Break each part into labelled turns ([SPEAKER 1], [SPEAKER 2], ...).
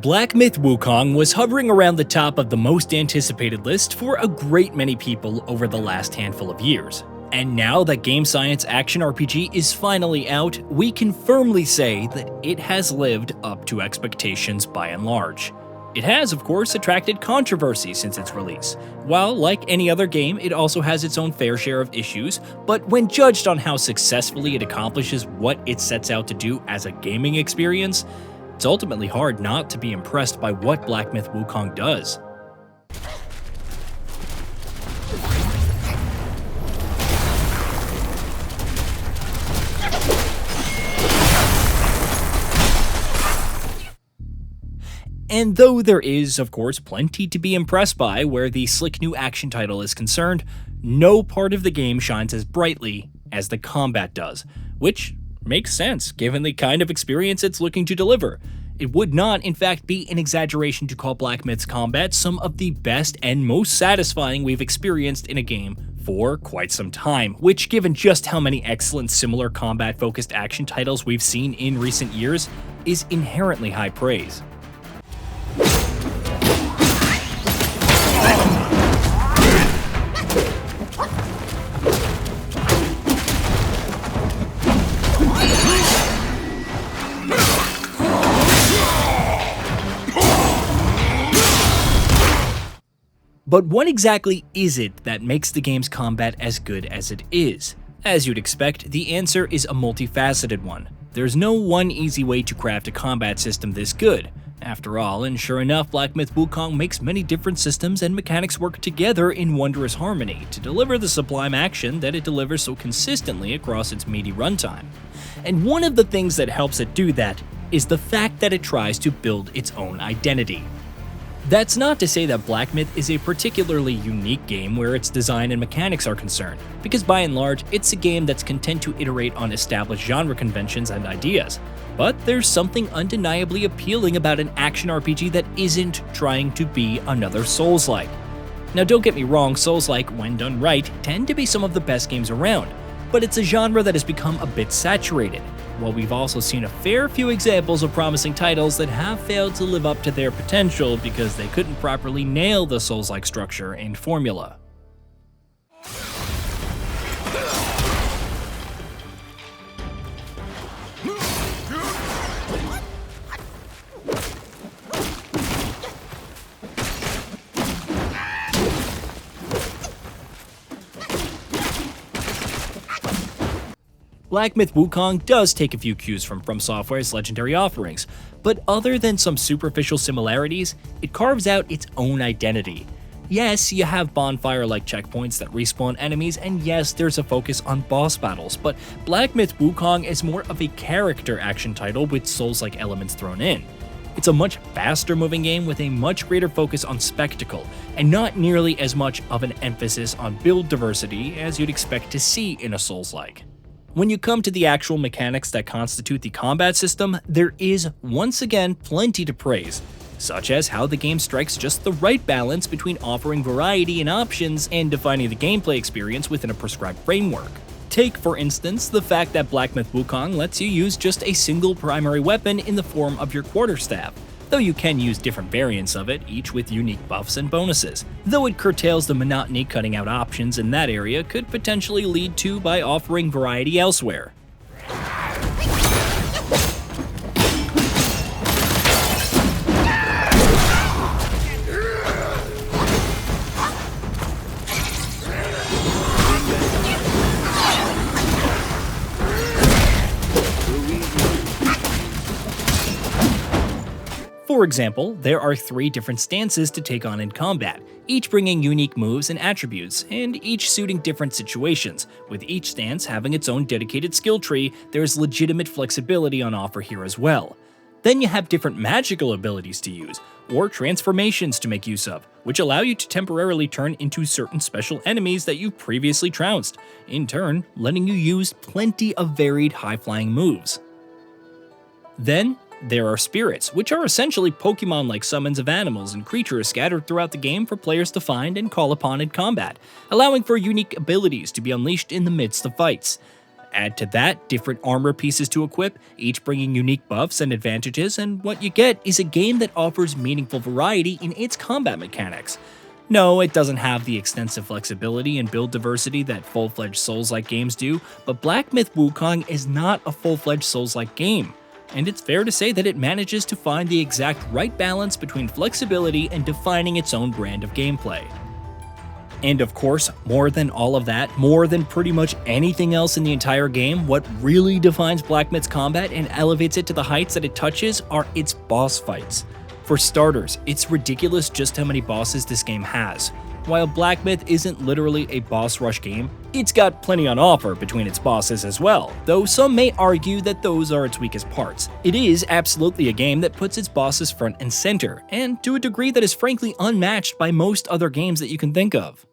[SPEAKER 1] Black Myth Wukong was hovering around the top of the most anticipated list for a great many people over the last handful of years. And now that Game Science Action RPG is finally out, we can firmly say that it has lived up to expectations by and large. It has, of course, attracted controversy since its release. While, like any other game, it also has its own fair share of issues, but when judged on how successfully it accomplishes what it sets out to do as a gaming experience, it's ultimately hard not to be impressed by what Black Myth Wukong does. And though there is, of course, plenty to be impressed by where the slick new action title is concerned, no part of the game shines as brightly as the combat does, which makes sense given the kind of experience it's looking to deliver. It would not, in fact, be an exaggeration to call Black Myth's combat some of the best and most satisfying we've experienced in a game for quite some time, which, given just how many excellent similar combat-focused action titles we've seen in recent years, is inherently high praise. But what exactly is it that makes the game's combat as good as it is? As you'd expect, the answer is a multifaceted one. There's no one easy way to craft a combat system this good. After all, and sure enough, Black Myth Wukong makes many different systems and mechanics work together in wondrous harmony to deliver the sublime action that it delivers so consistently across its meaty runtime. And one of the things that helps it do that is the fact that it tries to build its own identity. That's not to say that Black Myth is a particularly unique game where its design and mechanics are concerned, because by and large, it's a game that's content to iterate on established genre conventions and ideas. But there's something undeniably appealing about an action RPG that isn't trying to be another Souls-like. Now don't get me wrong, Souls-like, when done right, tend to be some of the best games around, but it's a genre that has become a bit saturated. While we've also seen a fair few examples of promising titles that have failed to live up to their potential because they couldn't properly nail the Souls-like structure and formula. Black Myth Wukong does take a few cues from Software's legendary offerings, but other than some superficial similarities, it carves out its own identity. Yes, you have bonfire-like checkpoints that respawn enemies, and yes, there's a focus on boss battles, but Black Myth Wukong is more of a character action title with Souls-like elements thrown in. It's a much faster-moving game with a much greater focus on spectacle, and not nearly as much of an emphasis on build diversity as you'd expect to see in a Souls-like. When you come to the actual mechanics that constitute the combat system, there is, once again, plenty to praise, such as how the game strikes just the right balance between offering variety and options and defining the gameplay experience within a prescribed framework. Take, for instance, the fact that Black Myth Wukong lets you use just a single primary weapon in the form of your quarterstaff, though you can use different variants of it, each with unique buffs and bonuses. Though it curtails the monotony, cutting out options in that area could potentially lead to by offering variety elsewhere. For example, there are 3 different stances to take on in combat, each bringing unique moves and attributes, and each suiting different situations. With each stance having its own dedicated skill tree, there's legitimate flexibility on offer here as well. Then you have different magical abilities to use, or transformations to make use of, which allow you to temporarily turn into certain special enemies that you previously trounced, in turn letting you use plenty of varied high-flying moves. Then, there are spirits, which are essentially Pokemon-like summons of animals and creatures scattered throughout the game for players to find and call upon in combat, allowing for unique abilities to be unleashed in the midst of fights. Add to that different armor pieces to equip, each bringing unique buffs and advantages, and what you get is a game that offers meaningful variety in its combat mechanics. No, it doesn't have the extensive flexibility and build diversity that full-fledged Souls-like games do, but Black Myth: Wukong is not a full-fledged Souls-like game, and it's fair to say that it manages to find the exact right balance between flexibility and defining its own brand of gameplay. And of course, more than all of that, more than pretty much anything else in the entire game, what really defines Black Myth's combat and elevates it to the heights that it touches are its boss fights. For starters, it's ridiculous just how many bosses this game has. While Black Myth isn't literally a boss rush game, it's got plenty on offer between its bosses as well, though some may argue that those are its weakest parts. It is absolutely a game that puts its bosses front and center, and to a degree that is frankly unmatched by most other games that you can think of.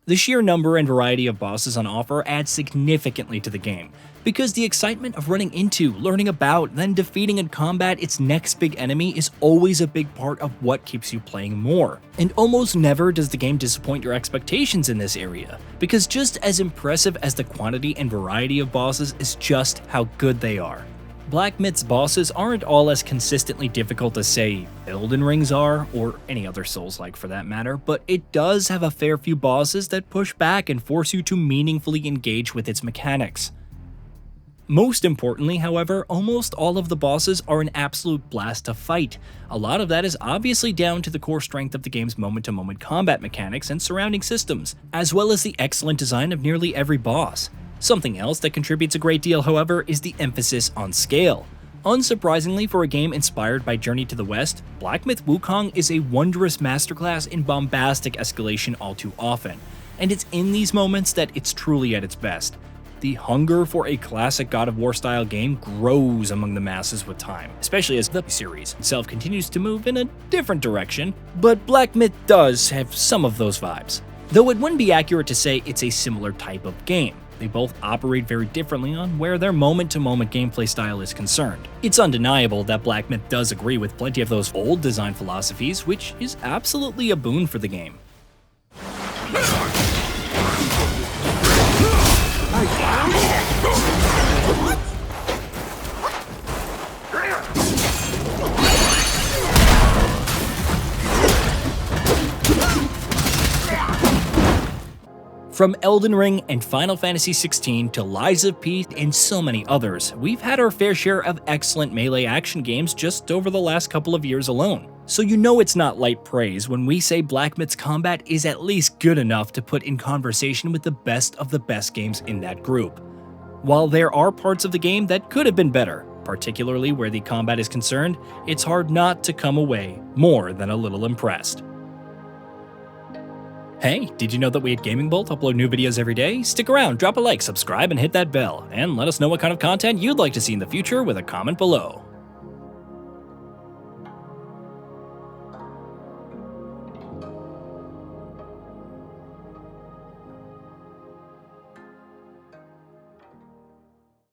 [SPEAKER 1] The sheer number and variety of bosses on offer adds significantly to the game, because the excitement of running into, learning about, then defeating in combat its next big enemy is always a big part of what keeps you playing more. And almost never does the game disappoint your expectations in this area, because just as impressive as the quantity and variety of bosses is just how good they are. Black Myth's bosses aren't all as consistently difficult as, say, Elden Ring's are, or any other Souls-like for that matter, but it does have a fair few bosses that push back and force you to meaningfully engage with its mechanics. Most importantly, however, almost all of the bosses are an absolute blast to fight. A lot of that is obviously down to the core strength of the game's moment-to-moment combat mechanics and surrounding systems, as well as the excellent design of nearly every boss. Something else that contributes a great deal, however, is the emphasis on scale. Unsurprisingly for a game inspired by Journey to the West, Black Myth: Wukong is a wondrous masterclass in bombastic escalation all too often, and it's in these moments that it's truly at its best. The hunger for a classic God of War style game grows among the masses with time, especially as the series itself continues to move in a different direction, but Black Myth does have some of those vibes. Though it wouldn't be accurate to say it's a similar type of game. They both operate very differently on where their moment-to-moment gameplay style is concerned. It's undeniable that Black Myth does agree with plenty of those old design philosophies, which is absolutely a boon for the game. From Elden Ring and Final Fantasy XVI to Lies of P and so many others, we've had our fair share of excellent melee action games just over the last couple of years alone. So you know it's not light praise when we say Black Myth's combat is at least good enough to put in conversation with the best of the best games in that group. While there are parts of the game that could have been better, particularly where the combat is concerned, it's hard not to come away more than a little impressed. Hey, did you know that we at GamingBolt upload new videos every day? Stick around, drop a like, subscribe, and hit that bell, and let us know what kind of content you'd like to see in the future with a comment below.